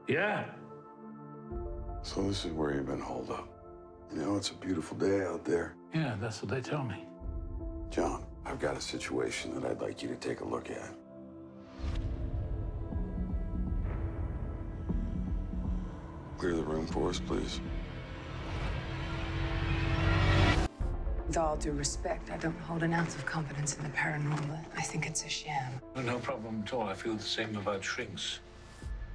Yeah. So this is where you've been holed up. You know, it's a beautiful day out there. Yeah, that's what they tell me. John, I've got a situation that I'd like you to take a look at. Clear the room for us, please. With all due respect, I don't hold an ounce of confidence in the paranormal. I think it's a sham. No problem at all. I feel the same about shrinks.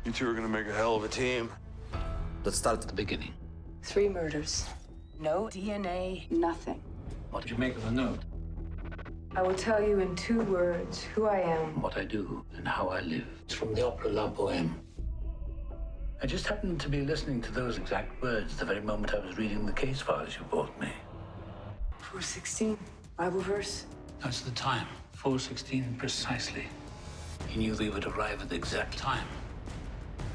You two are gonna make a hell of a team. Let's start at the beginning. 3 murders. No DNA, nothing. What did you make of the note? I will tell you in 2 words who I am. What I do and how I live. It's from the opera La Boheme. I just happened to be listening to those exact words the very moment I was reading the case files you brought me. 416, Bible verse. That's the time. 4:16 precisely. He knew they would arrive at the exact time.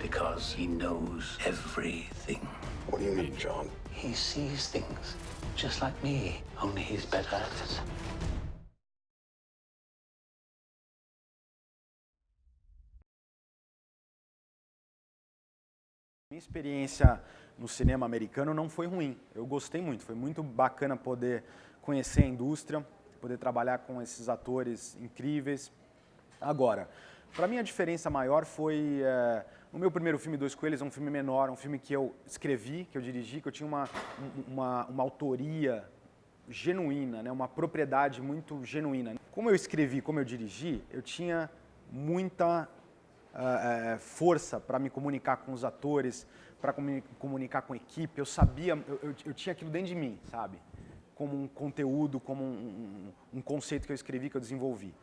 Because he knows everything. What do you need, John? He sees things just like me, only he's better at it. Minha experiência no cinema americano não foi ruim. Eu gostei muito. Foi muito bacana poder conhecer a indústria, poder trabalhar com esses atores incríveis. Agora, para mim a diferença maior foi o meu primeiro filme, Dois Coelhos, é um filme menor, um filme que eu escrevi, que eu dirigi, que eu tinha uma autoria genuína, né? Uma propriedade muito genuína. Como eu escrevi, como eu dirigi, eu tinha muita força para me comunicar com os atores, para me comunicar com a equipe. Eu sabia, eu tinha aquilo dentro de mim, sabe? Como um conteúdo, como um conceito que eu escrevi, que eu desenvolvi.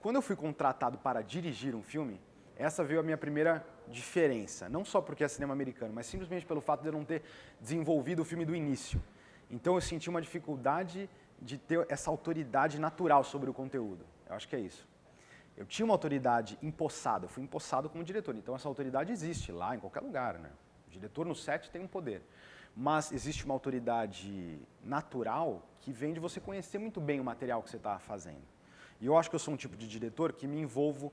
Quando eu fui contratado para dirigir um filme, essa veio a minha primeira diferença. Não só porque é cinema americano, mas simplesmente pelo fato de eu não ter desenvolvido o filme do início. Então eu senti uma dificuldade de ter essa autoridade natural sobre o conteúdo. Eu acho que é isso. Eu tinha uma autoridade empossada, eu fui empossado como diretor, então essa autoridade existe lá em qualquer lugar, né? O diretor no set tem um poder, mas existe uma autoridade natural que vem de você conhecer muito bem o material que você está fazendo. E eu acho que eu sou um tipo de diretor que me envolvo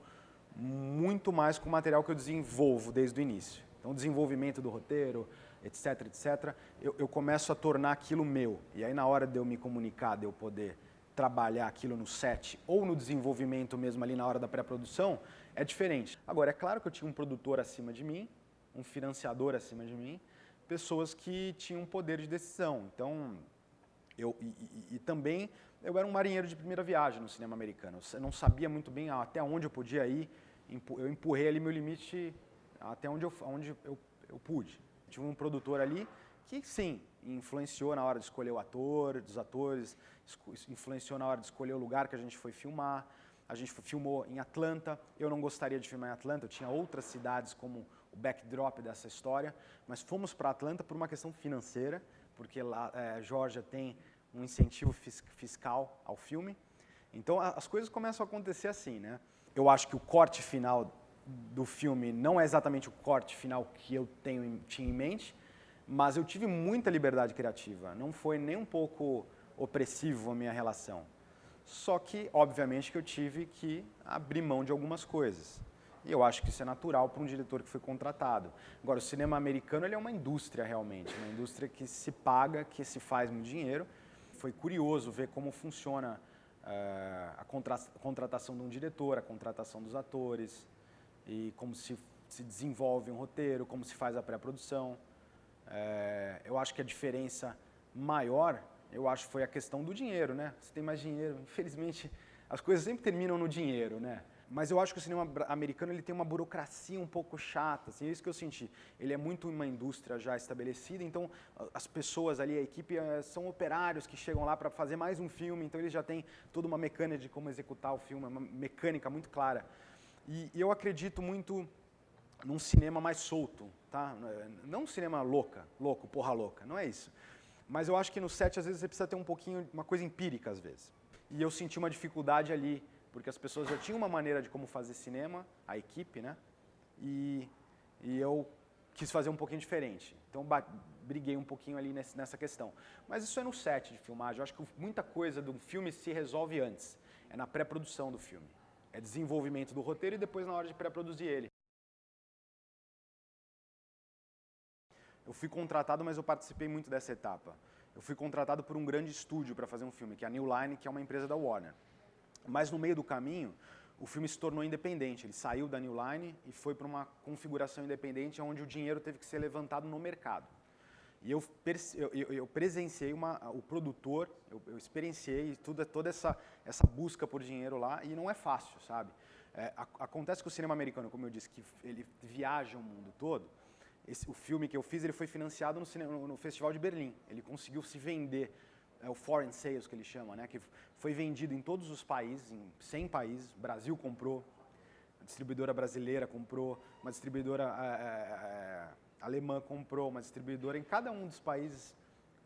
muito mais com o material que eu desenvolvo desde o início. Então, o desenvolvimento do roteiro, etc, etc, eu começo a tornar aquilo meu. E aí, na hora de eu me comunicar, de eu poder trabalhar aquilo no set ou no desenvolvimento mesmo ali na hora da pré-produção, é diferente. Agora, é claro que eu tinha um produtor acima de mim, um financiador acima de mim, pessoas que tinham poder de decisão. Então, também eu era um marinheiro de primeira viagem no cinema americano. Eu não sabia muito bem até onde eu podia ir, eu empurrei ali meu limite até onde eu pude. Tive um produtor ali que, sim, influenciou na hora de escolher o ator, dos atores, influenciou na hora de escolher o lugar que a gente foi filmar. A gente filmou em Atlanta, eu não gostaria de filmar em Atlanta, eu tinha outras cidades como o backdrop dessa história, mas fomos para Atlanta por uma questão financeira, porque lá Geórgia tem um incentivo fiscal ao filme. Então as coisas começam a acontecer assim, né? Eu acho que o corte final do filme não é exatamente o corte final que eu tinha em mente, mas eu tive muita liberdade criativa, não foi nem um pouco opressivo a minha relação. Só que, obviamente, que eu tive que abrir mão de algumas coisas. E eu acho que isso é natural para um diretor que foi contratado. Agora, o cinema americano ele é uma indústria realmente, uma indústria que se paga, que se faz muito dinheiro. Foi curioso ver como funciona a contratação de um diretor, a contratação dos atores, e como se desenvolve um roteiro, como se faz a pré-produção. Eu acho que a diferença maior, eu acho, foi a questão do dinheiro, né? Você tem mais dinheiro, infelizmente, as coisas sempre terminam no dinheiro, né? Mas eu acho que o cinema americano ele tem uma burocracia um pouco chata, assim, é isso que eu senti. Ele é muito uma indústria já estabelecida, então as pessoas ali, a equipe, são operários que chegam lá para fazer mais um filme, então eles já têm toda uma mecânica de como executar o filme, uma mecânica muito clara. E eu acredito muito num cinema mais solto, tá? Não um cinema louco, porra louca, não é isso. Mas eu acho que no set, às vezes, você precisa ter um pouquinho, uma coisa empírica, às vezes. E eu senti uma dificuldade ali, porque as pessoas já tinham uma maneira de como fazer cinema, a equipe, né? E eu quis fazer um pouquinho diferente. Então, briguei um pouquinho ali nessa questão. Mas isso é no set de filmagem. Eu acho que muita coisa do filme se resolve antes. É na pré-produção do filme. É desenvolvimento do roteiro e depois na hora de pré-produzir ele. eu fui contratado, mas eu participei muito dessa etapa. Eu fui contratado por um grande estúdio para fazer um filme, que é a New Line, que é uma empresa da Warner. Mas no meio do caminho, o filme se tornou independente. Ele saiu da New Line e foi para uma configuração independente, onde o dinheiro teve que ser levantado no mercado. E eu presenciei o produtor, eu experienciei toda essa busca por dinheiro lá, e não é fácil, sabe? Acontece que o cinema americano, como eu disse, que ele viaja o mundo todo. O filme que eu fiz, ele foi financiado no Festival de Berlim. Ele conseguiu se vender, o foreign sales que ele chama, né? Que foi vendido em todos os países, em 100 países. O Brasil comprou, a distribuidora brasileira comprou, uma distribuidora alemã comprou, uma distribuidora em cada um dos países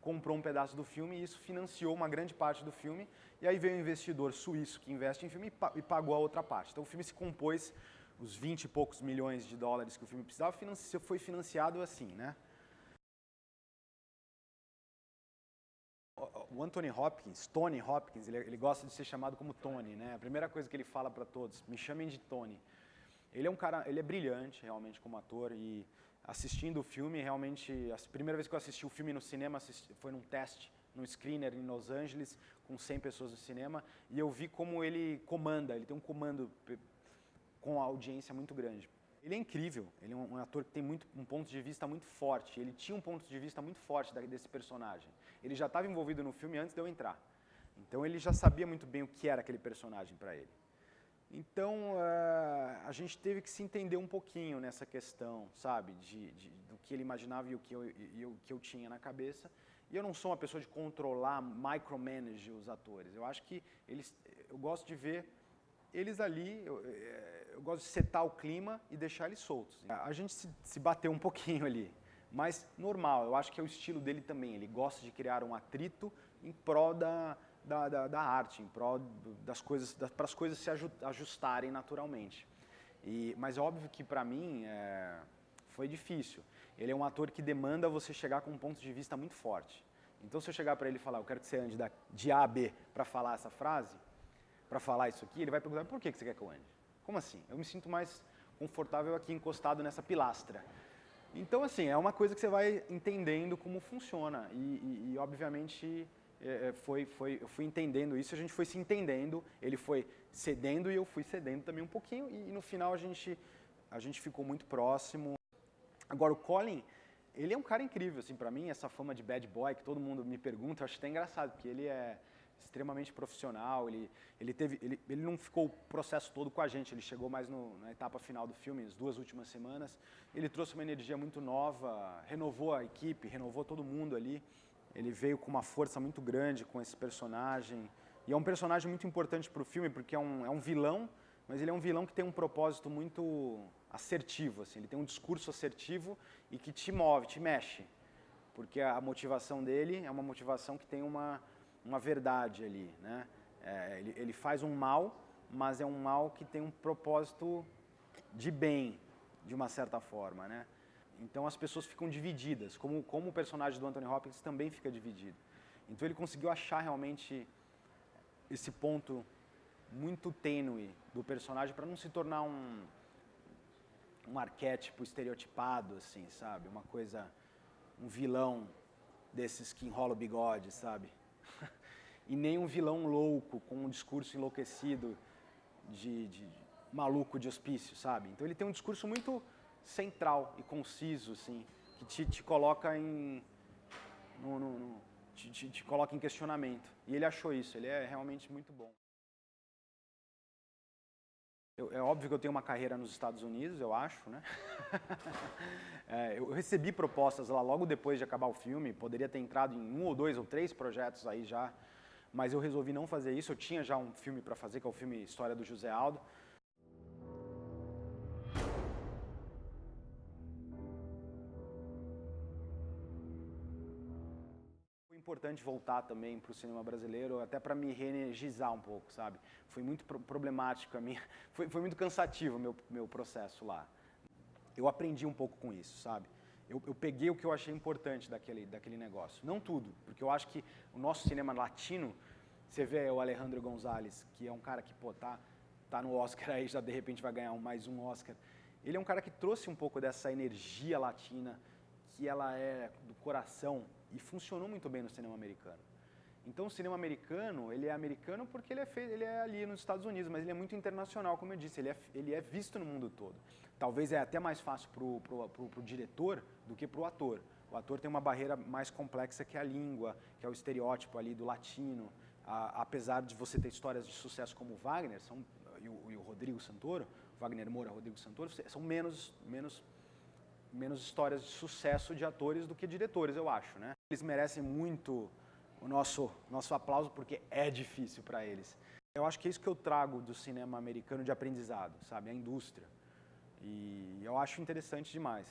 comprou um pedaço do filme, e isso financiou uma grande parte do filme. E aí veio um investidor suíço que investe em filme e pagou a outra parte. Então o filme se compôs, os 20 e poucos milhões de dólares que o filme precisava, foi financiado assim, né? O Anthony Hopkins, Tony Hopkins, ele gosta de ser chamado como Tony, né? A primeira coisa que ele fala para todos, me chamem de Tony. Ele é um cara, ele é brilhante realmente como ator, e assistindo o filme, realmente, a primeira vez que eu assisti o filme no cinema, foi num teste, num screener em Los Angeles, com 100 pessoas no cinema, e eu vi como ele comanda, ele tem um comando com a audiência muito grande. Ele é incrível, ele é um ator que tem um ponto de vista muito forte, ele tinha um ponto de vista muito forte desse personagem. Ele já estava envolvido no filme antes de eu entrar, então ele já sabia muito bem o que era aquele personagem para ele. Então, a gente teve que se entender um pouquinho nessa questão, sabe, do que ele imaginava e o que eu tinha na cabeça. E eu não sou uma pessoa de controlar, micromanage os atores. Eu acho que eu gosto de ver eles ali, eu gosto de setar o clima e deixar eles soltos. A gente se bateu um pouquinho ali, mas normal, eu acho que é o estilo dele também. Ele gosta de criar um atrito em prol da arte, em prol das coisas, para as coisas se ajustarem naturalmente. Mas é óbvio que para mim foi difícil. Ele é um ator que demanda você chegar com um ponto de vista muito forte. Então se eu chegar para ele e falar, eu quero que você ande de A a B para falar essa frase, para falar isso aqui, ele vai perguntar, por que você quer que eu ande? Como assim? Eu me sinto mais confortável aqui encostado nessa pilastra. Então assim, é uma coisa que você vai entendendo como funciona e obviamente eu fui entendendo isso, a gente foi se entendendo, ele foi cedendo e eu fui cedendo também um pouquinho, e no final a gente ficou muito próximo. Agora o Colin, ele é um cara incrível, assim, pra mim, essa fama de bad boy que todo mundo me pergunta, eu acho até engraçado, porque ele é extremamente profissional, ele não ficou o processo todo com a gente, ele chegou mais na etapa final do filme, as 2 últimas semanas, ele trouxe uma energia muito nova, renovou a equipe, renovou todo mundo ali. Ele veio com uma força muito grande com esse personagem. E é um personagem muito importante para o filme, porque é um vilão, mas ele é um vilão que tem um propósito muito assertivo. Assim. Ele tem um discurso assertivo e que te move, te mexe. Porque a motivação dele é uma motivação que tem uma verdade ali. Né? Ele faz um mal, mas é um mal que tem um propósito de bem, de uma certa forma. Né? Então as pessoas ficam divididas, como o personagem do Anthony Hopkins também fica dividido. Então ele conseguiu achar realmente esse ponto muito tênue do personagem para não se tornar um arquétipo estereotipado, assim, sabe? Uma coisa, um vilão desses que enrola o bigode, sabe? E nem um vilão louco, com um discurso enlouquecido de maluco de hospício, sabe? Então ele tem um discurso muito central e conciso, assim, que te coloca te coloca em questionamento. E ele achou isso, ele é realmente muito bom. É óbvio que eu tenho uma carreira nos Estados Unidos, eu acho, né? Eu recebi propostas lá logo depois de acabar o filme, poderia ter entrado em 1 ou 2 ou 3 projetos aí já, mas eu resolvi não fazer isso. Eu tinha já um filme para fazer, que é o filme História do José Aldo. Importante voltar também para o cinema brasileiro, até para me reenergizar um pouco, sabe? Foi muito problemático a minha, foi muito cansativo o meu processo lá. Eu aprendi um pouco com isso, sabe? Eu peguei o que eu achei importante daquele negócio. Não tudo, porque eu acho que o nosso cinema latino, você vê o Alejandro González, que é um cara que, pô, tá no Oscar aí, já de repente vai ganhar mais um Oscar. Ele é um cara que trouxe um pouco dessa energia latina, que ela é do coração e funcionou muito bem no cinema americano. Então o cinema americano, ele é americano porque ele é ali nos Estados Unidos, mas ele é muito internacional, como eu disse, ele é visto no mundo todo. Talvez é até mais fácil pro diretor do que pro ator. O ator tem uma barreira mais complexa que a língua, que é o estereótipo ali do latino. Apesar de você ter histórias de sucesso como o Wagner e o Rodrigo Santoro, Wagner Moura, Rodrigo Santoro, são menos histórias de sucesso de atores do que diretores, eu acho, né? Eles merecem muito o nosso aplauso porque é difícil para eles. Eu acho que é isso que eu trago do cinema americano de aprendizado, sabe? A indústria. E eu acho interessante demais.